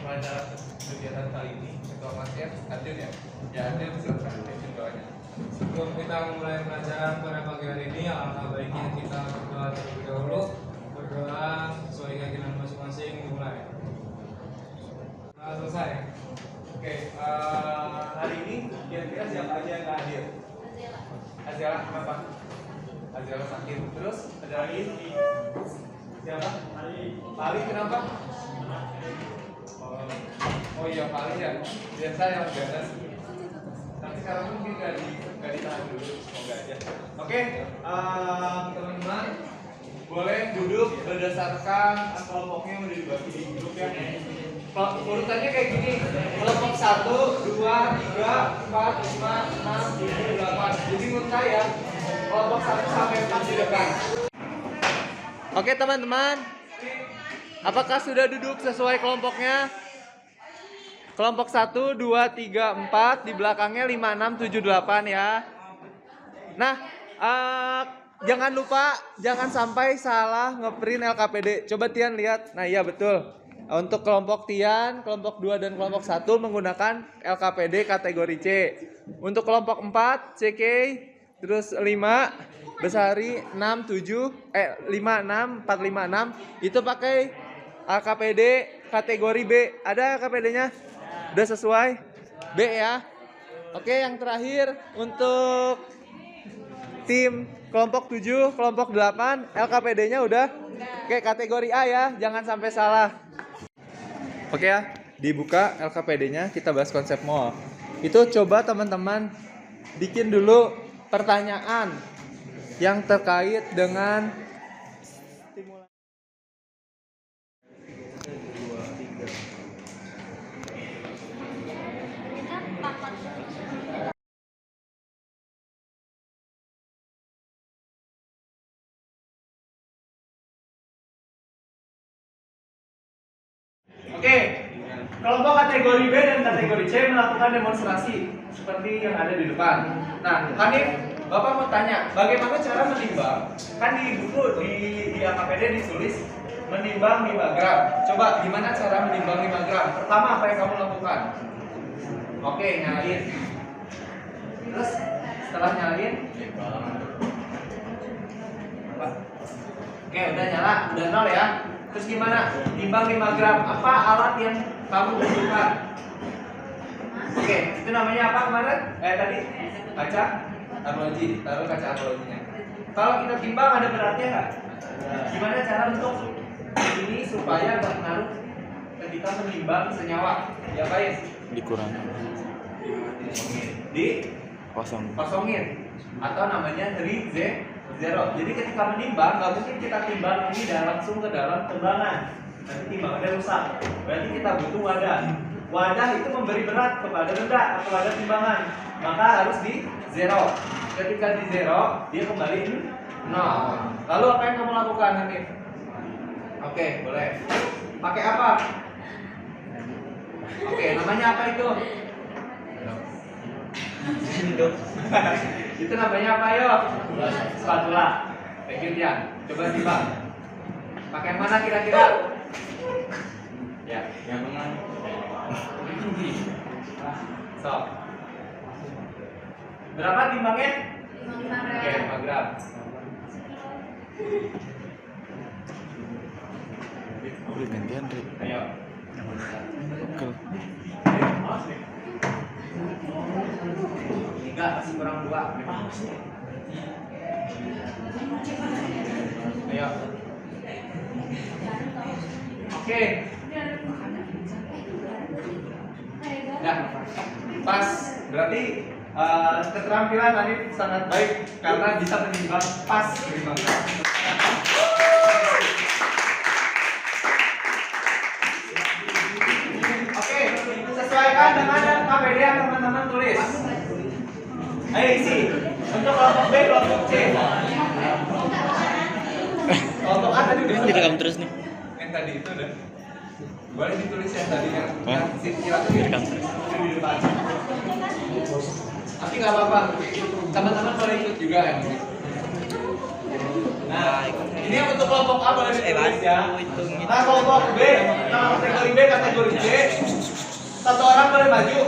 pelajaran kegiatan kali ini. Ketua kelasnya Adil ya? Ya Adil, silakan pimpin doanya. Sebelum kita mulai pelajaran pada pagi hari ini, alangkah baiknya kita berdoa terlebih dahulu. Berdoa sesuai keyakinan masing-masing, dimulai. Selesai. Oke, hari ini kira-kira siapa aja yang nggak hadir? Azela, kenapa? Azela sakit. Terus ada lagi? Siapa? Ali, kenapa? Oh iya, Pak Ali ya. Biasa yang biasa. Tapi sekarang mungkin nggak ditahan dulu, semoga aja. Oke, teman-teman boleh duduk berdasarkan kelompoknya yang udah dibagi di grup ya. Urutannya kayak gini, kelompok 1, 2, 3, 4, 5, 6, 7, 8. Jadi menurut saya kelompok 1 sampai 4 di depan. Oke teman-teman, apakah sudah duduk sesuai kelompoknya? Kelompok 1, 2, 3, 4, di belakangnya 5, 6, 7, 8 ya. Nah, jangan lupa, jangan sampai salah ngeprint LKPD. Coba Tian lihat, nah iya betul. Untuk kelompok Tian, kelompok 2 dan kelompok 1 menggunakan LKPD kategori C. Untuk kelompok 4, CK, terus 5, Besari 6, 7, 5, 6, 4, 5, 6 itu pakai LKPD kategori B. Ada LKPD-nya? Udah sesuai? B ya. Oke, yang terakhir untuk tim kelompok 7, kelompok 8 LKPD-nya udah? Oke, kategori A ya, jangan sampai salah. Oke ya, dibuka LKPD-nya, kita bahas konsep mall. Itu coba teman-teman bikin dulu pertanyaan yang terkait dengan stimulasi. Oke, kelompok kategori B dan kategori C melakukan demonstrasi seperti yang ada di depan. Nah, Hanif, Bapak mau tanya, bagaimana cara menimbang? Kan di buku di LKPD ditulis menimbang 5 gram. Coba gimana cara menimbang 5 gram? Pertama apa yang kamu lakukan? Oke, nyalain. Terus setelah nyalain, oke, udah nyala, udah 0 ya. Terus gimana? Timbang 5 gram. Apa alat yang kamu butuhkan? Oke, itu namanya apa kemarin? Tadi kaca arloji. Taruh kaca arlojinya. Kalau kita timbang ada beratnya nggak? Gimana cara untuk ini supaya nggak ngaruh ketika menimbang senyawa? Diapain? Dikurangi. Kosongin. Atau namanya zero. Jadi ketika menimbang, nggak mungkin kita timbang ini dan langsung ke dalam timbangan. Nanti timbangannya rusak. Berarti kita butuh wadah. Wadah itu memberi berat kepada benda atau kepada timbangan. Maka harus di zero. Ketika di zero, dia kembali 0. Lalu apa yang kamu lakukan nanti? Oke, boleh. Pakai apa? Oke, namanya apa itu? Itu namanya apa yo? Spatula. Pegang ya. Coba timbang. Pakai yang mana kira-kira? Ya, yang mana? So. Berapa timbangnya? 5 gram. Oke, 5 gram. Udah gantian, Rik. Ayo. Oke. 3 masih kurang 2. Ayo. Oke. Nah, pas. Berarti keterampilan Hanif sangat baik karena bisa menimbang pas. Oke, sesuaikan dengan KPD yang teman-teman tulis. Ayo isi. Untuk kelompok B, kelompok C. Kelompok A tadi udah Direkam terus nih. yang tadi itu udah. Boleh ditulis yang tadi yang Direkam terus. di depan. Tapi nggak apa-apa. Teman-teman boleh ikut juga ya. Nah, ini yang untuk kelompok A boleh ditulis ya. Nah, kelompok B, nah, kategori B, kategori C, satu orang boleh maju.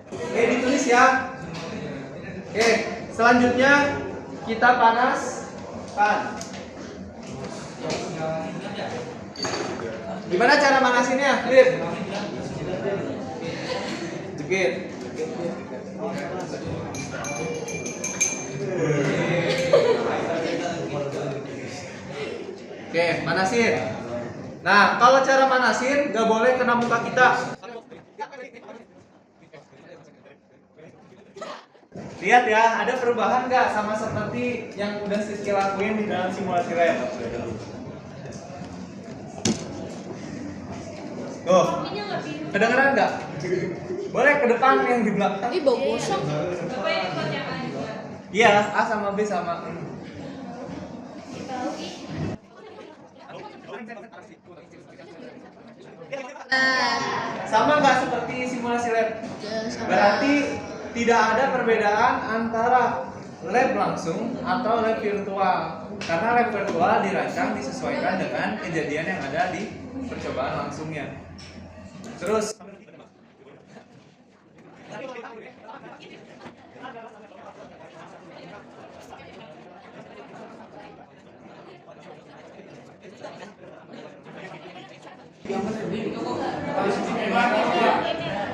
Oke, ditulis ya. Oke, selanjutnya kita panaskan. Gimana cara manasinnya? Lid? Jepit. Oke, manasin. Nah, kalau cara manasin nggak boleh kena muka kita. Lihat ya, ada perubahan nggak sama seperti yang udah Siski lakuin di dalam simulasi lab? Tuh, kedengeran nggak? Boleh ke depan yang di belakang. Tapi bau gosong. Iya, A sama B sama. Sama nggak seperti simulasi lab? Berarti tidak ada perbedaan antara lab langsung atau lab virtual. Karena lab virtual dirancang disesuaikan dengan kejadian yang ada di percobaan langsungnya. Terus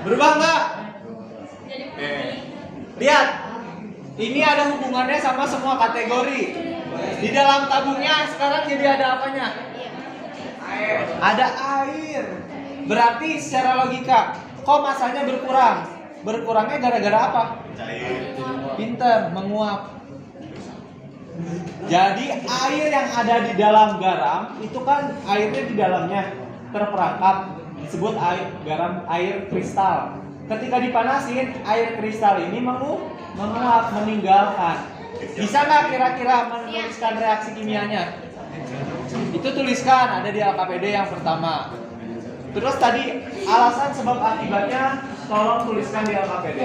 berubah nggak? Lihat, ini ada hubungannya sama semua kategori. Di dalam tabungnya sekarang jadi ada apanya? Air. Ada air. Berarti secara logika, kok masanya berkurang? Berkurangnya gara-gara apa? Pinter, menguap. Jadi air yang ada di dalam garam itu kan airnya di dalamnya terperangkap, disebut air kristal. Ketika dipanasin, air kristal ini menguap, meninggalkan. Bisa nggak kira-kira menuliskan reaksi kimianya? Itu tuliskan, ada di LKPD yang pertama. Terus tadi alasan sebab akibatnya tolong tuliskan di LKPD.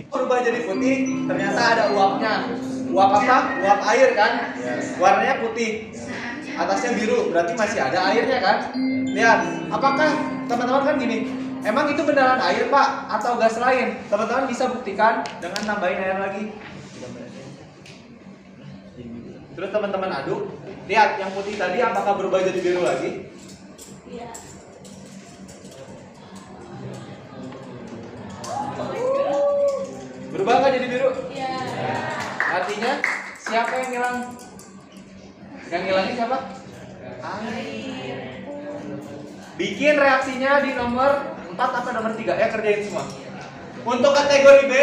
Berubah jadi putih, ternyata ada uapnya. Uap apa? Uap air kan? Warnanya putih, atasnya biru, berarti masih ada airnya kan? Lihat, apakah teman-teman kan gini? Emang itu beneran air pak atau gas lain? Teman-teman bisa buktikan dengan nambahin air lagi. Terus teman-teman aduk. Lihat yang putih tadi apakah berubah jadi biru lagi? Iya. Berubah nggak jadi biru? Iya. Artinya siapa yang hilang? Yang ngilangin siapa? Air. Bikin reaksinya di nomor 4 apa nomor 3 ya, kerjain semua. Untuk kategori B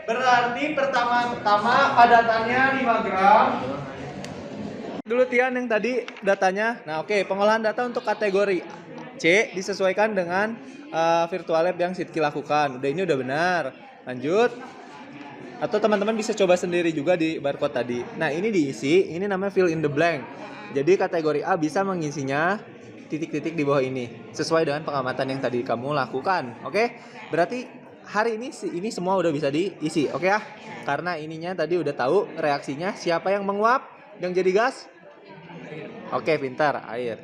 berarti pertama-tama padatannya 5 gram. Dulu Tian yang tadi datanya. Nah, oke, pengolahan data untuk kategori C disesuaikan dengan virtual lab yang Sidki lakukan. Ini udah benar. Lanjut. Atau teman-teman bisa coba sendiri juga di barcode tadi. Nah, ini diisi, ini namanya fill in the blank. Jadi kategori A bisa mengisinya titik-titik di bawah ini sesuai dengan pengamatan yang tadi kamu lakukan. Oke? Berarti hari ini semua udah bisa diisi. Oke ya? Karena ininya tadi udah tahu reaksinya siapa yang menguap, yang jadi gas. Oke, pintar, air.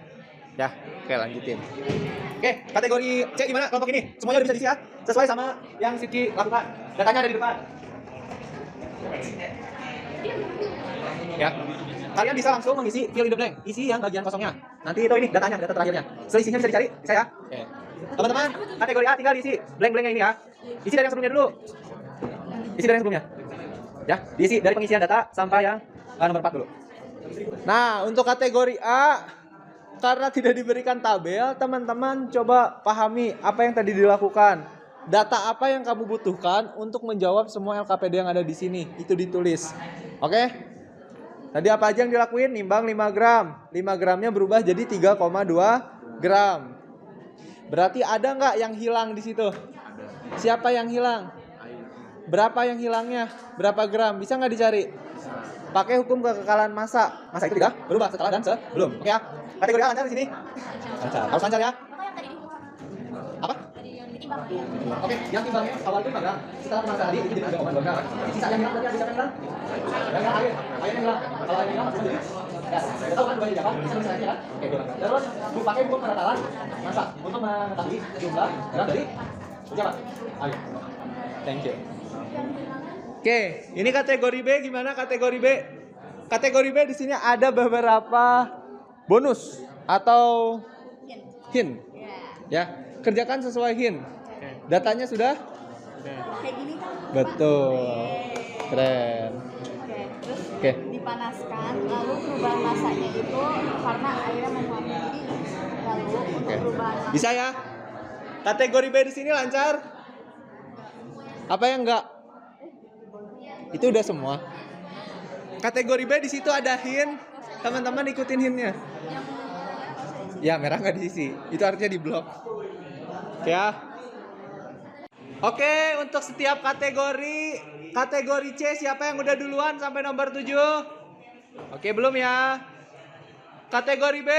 Ya, oke lanjutin. Oke, kategori C gimana kelompok ini? Semuanya udah bisa diisi ya? Sesuai sama yang Sidki lakukan. Datanya ada di depan. Ya. Kalian bisa langsung mengisi fill in the blank, isi yang bagian kosongnya. Nanti itu ini datanya, data terakhirnya. Selisihnya bisa dicari, bisa ya? Oke. Teman-teman, kategori A tinggal diisi blank-blanknya ini ya. Isi dari yang sebelumnya dulu. Isi dari yang sebelumnya. Ya, diisi dari pengisian data sampai yang nomor 4 dulu. Nah, untuk kategori A, karena tidak diberikan tabel, teman-teman coba pahami apa yang tadi dilakukan. Data apa yang kamu butuhkan untuk menjawab semua LKPD yang ada di sini, itu ditulis. Oke? Tadi apa aja yang dilakuin? Nimbang 5 gram. 5 gramnya berubah jadi 3,2 gram. Berarti ada nggak yang hilang di situ? Siapa yang hilang? Berapa yang hilangnya? Berapa gram? Bisa nggak dicari? Pakai hukum kekekalan masa. Masa itu tidak berubah setelah dan sebelum. Oke ya? Kategori A lancar di sini? Lancar. Harus lancar ya? Apa? Oke, yang timbangnya awal itu 5 gram. Setelah masa tadi itu jadi 3,2 gram. Sisa yang hilang tadi ada siapa yang hilang? Yang hilang air. Airnya hilang. Kalau airnya hilang masih jadi. Ya, kita tahu kan dua berapa? Bisa kan? Oke, 2 gram. Terus pakai hukum penetapan masa untuk mengetahui jumlah gram dari siapa? Air. Thank you. Oke, ini kategori B. Gimana kategori B? Kategori B di sini ada beberapa bonus atau hint. Ya, kerjakan sesuai hint. Datanya sudah? Kayak gini kan? Betul. Keren. Oke, terus dipanaskan, lalu perubahan masanya itu karena airnya menguap. Lalu untuk perubahan masa. Bisa ya? Kategori B di sini lancar? Apa yang enggak? Itu udah semua. Kategori B di situ ada hint. Teman-teman ikutin hintnya. Ya, merah nggak diisi. Itu artinya di blok. Oke ya. Oke, untuk setiap kategori C siapa yang udah duluan sampai nomor 7? Oke, belum ya. Kategori B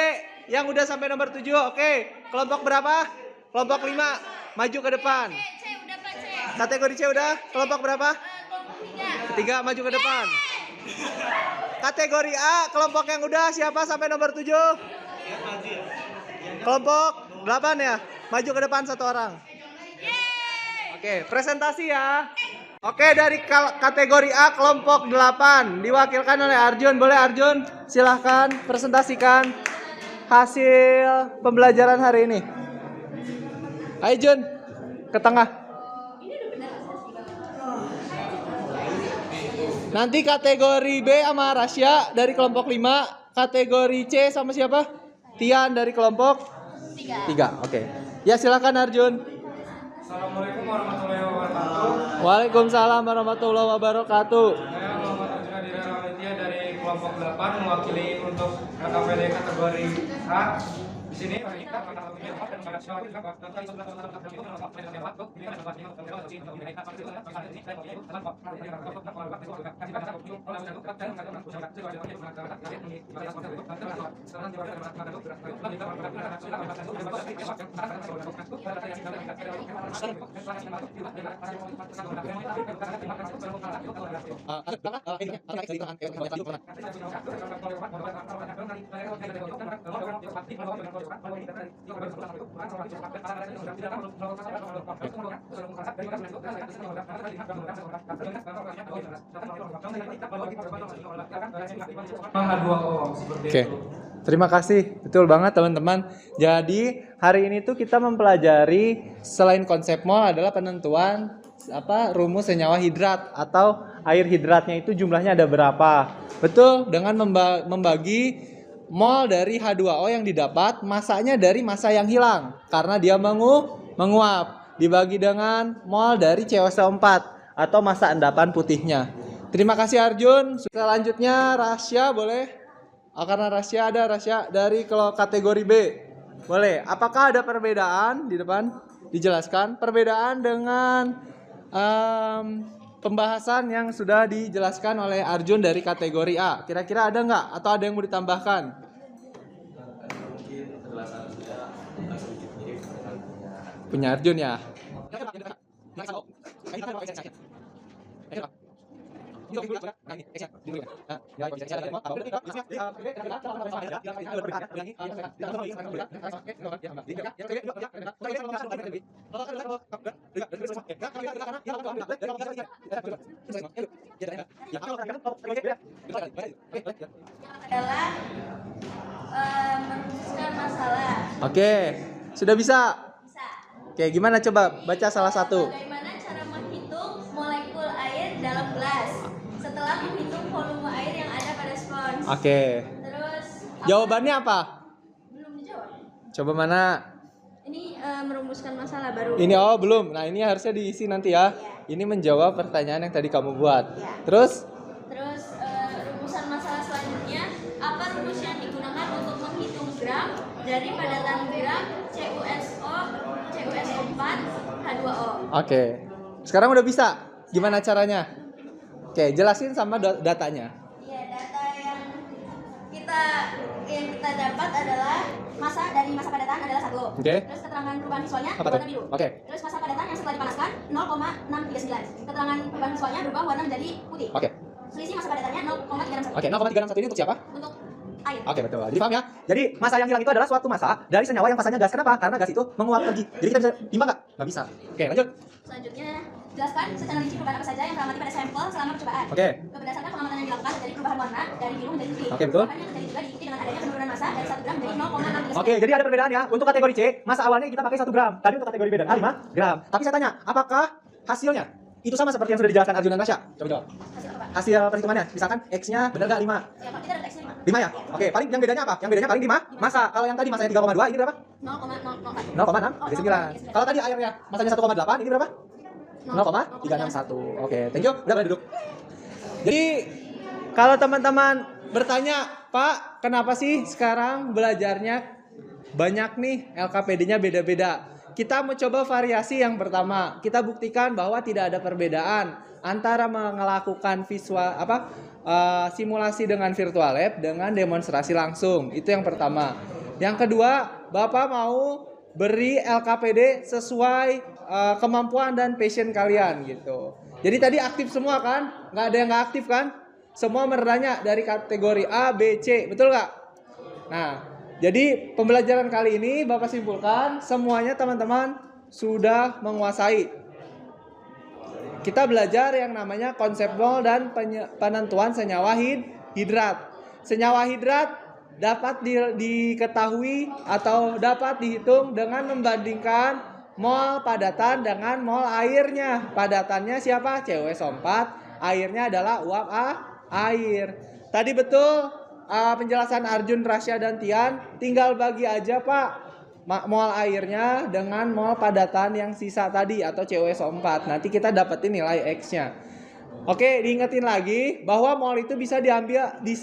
yang udah sampai nomor 7. Oke, kelompok berapa? Kelompok 5. Maju ke depan. C udah Pak C. Kategori C udah? Kelompok berapa? Kelompok 3. Ketiga, maju ke depan. Kategori A, kelompok yang udah siapa sampai nomor 7? Kelompok 8 ya? Maju ke depan satu orang. Oke, presentasi ya. Oke, dari kategori A kelompok 8 diwakilkan oleh Arjun. Boleh Arjun? Silahkan presentasikan hasil pembelajaran hari ini. Ayo Jun, ke tengah. Nanti kategori B sama Rasya dari kelompok 5. Kategori C sama siapa? Tian dari kelompok 3. Oke. Ya silakan Arjun. Assalamualaikum warahmatullahi wabarakatuh. Waalaikumsalam warahmatullahi wabarakatuh. Saya Muhammad Arjuna Dira Ramatia dari kelompok 8 mewakili untuk LKPD kategori A. Di sini kita Oke. Terima kasih, betul banget teman-teman. Jadi hari ini tuh kita mempelajari selain konsep mol adalah penentuan rumus senyawa hidrat atau air hidratnya itu jumlahnya ada berapa. Betul, dengan membagi mol dari H2O yang didapat masanya dari massa yang hilang karena dia menguap dibagi dengan mol dari CO2 atau massa endapan putihnya. Terima kasih Arjun. Selanjutnya Rasya boleh. Karena Rasya dari kategori B. Boleh. Apakah ada perbedaan di depan? Dijelaskan perbedaan dengan pembahasan yang sudah dijelaskan oleh Arjun dari kategori A. Kira-kira ada nggak? Atau ada yang mau ditambahkan? Punya Arjun ya. Nah, ini X-nya. Nah, nilai koefisien X-nya apa? Udah, adalah merumuskan masalah. Oke, sudah bisa. Bisa. Oke, gimana coba baca salah satu. Bagaimana cara menghitung molekul air dalam gelas setelah menghitung volume air yang ada pada spons? Oke. Terus Jawabannya apa? belum dijawab. Coba mana? Ini merumuskan masalah baru. Ini oh belum. Nah, ini harusnya diisi nanti ya. Ini menjawab pertanyaan yang tadi kamu buat. Ya. Terus Terus rumusan masalah selanjutnya, apa rumus yang digunakan untuk menghitung gram dari padatan gram CuSO4 H2O? oke. Sekarang udah bisa. Gimana caranya? Oke, jelasin sama datanya. Iya, data yang kita dapat adalah masa dari masa padatan adalah 1. Oke. Terus keterangan perubahan visualnya Apa tuh? warna biru. Oke. Terus masa padatan yang setelah dipanaskan 0,639. Keterangan perubahan visualnya berubah warna menjadi putih. Oke. Selisih masa padatannya 0,361. Oke, 0,361 ini untuk siapa? Untuk air. Oke, betul. Jadi paham ya? Jadi masa yang hilang itu adalah suatu masa dari senyawa yang fasanya gas. Kenapa? Karena gas itu menguap pergi. Jadi kita bisa timbang nggak? Nggak bisa. Oke, lanjut. Selanjutnya, jelaskan secara rinci perubahan apa saja yang teramati pada sampel selama percobaan. Oke. Berdasarkan pengamatan yang dilakukan dari perubahan warna dari biru menjadi putih. Oke, betul. Perubahan yang terjadi juga diikuti dengan adanya penurunan massa dari 1 gram menjadi 0,639. Oke, jadi ada perbedaan ya. Untuk kategori C, masa awalnya kita pakai 1 gram. Tadi untuk kategori B dan A 5 gram. Tapi saya tanya, apakah hasilnya itu sama seperti yang sudah dijelaskan Arjun dan Tasya? Coba jawab. Hasil apa, Pak? Hasil perhitungannya, misalkan X-nya benar nggak 5? Ya, Pak, kita ada X-nya 5. 5 ya? Oke, paling yang bedanya apa? Yang bedanya paling di masa. Kalau yang tadi masanya 3,2, ini berapa? 0,004. 0,6 dari 9. Kalau tadi airnya masanya 1,8, ini berapa? 0,361. Oke, thank you. Udah boleh duduk. Jadi kalau teman-teman bertanya, Pak, kenapa sih sekarang belajarnya banyak nih LKPD-nya beda-beda? Kita mau coba variasi yang pertama. Kita buktikan bahwa tidak ada perbedaan antara melakukan simulasi dengan virtual lab dengan demonstrasi langsung. Itu yang pertama. Yang kedua, Bapak mau beri LKPD sesuai kemampuan dan passion kalian gitu. Jadi tadi aktif semua kan? Nggak ada yang nggak aktif kan? Semua bertanya dari kategori A, B, C, betul nggak? Nah, jadi pembelajaran kali ini Bapak simpulkan semuanya teman-teman sudah menguasai. Kita belajar yang namanya konsep mol dan penentuan senyawa hidrat. Senyawa hidrat dapat diketahui atau dapat dihitung dengan membandingkan mol padatan dengan mol airnya. Padatannya siapa? CuSO4. Airnya adalah uap air. Tadi betul penjelasan Arjun, Rasya, dan Tian. Tinggal bagi aja Pak mol airnya dengan mol padatan yang sisa tadi atau CuSO4. Nanti kita dapetin nilai X-nya. Oke, diingetin lagi bahwa mol itu bisa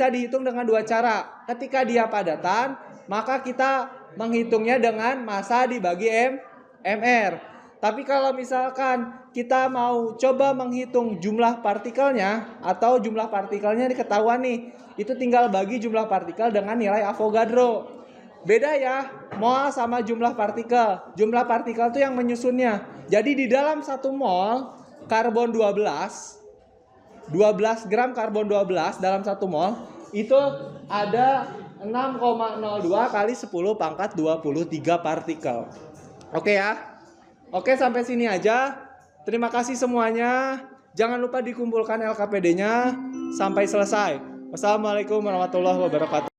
dihitung dengan 2 cara. Ketika dia padatan, maka kita menghitungnya dengan massa dibagi MR. Tapi kalau misalkan kita mau coba menghitung jumlah partikelnya atau jumlah partikelnya diketahuan nih, itu tinggal bagi jumlah partikel dengan nilai Avogadro. Beda ya, mol sama jumlah partikel. Jumlah partikel itu yang menyusunnya. Jadi di dalam 1 mol karbon 12 gram karbon 12 dalam 1 mol itu ada 6,02 kali 10 pangkat 23 partikel. Oke ya. Oke, sampai sini aja. Terima kasih semuanya. Jangan lupa dikumpulkan LKPD-nya sampai selesai. Wassalamualaikum warahmatullahi wabarakatuh.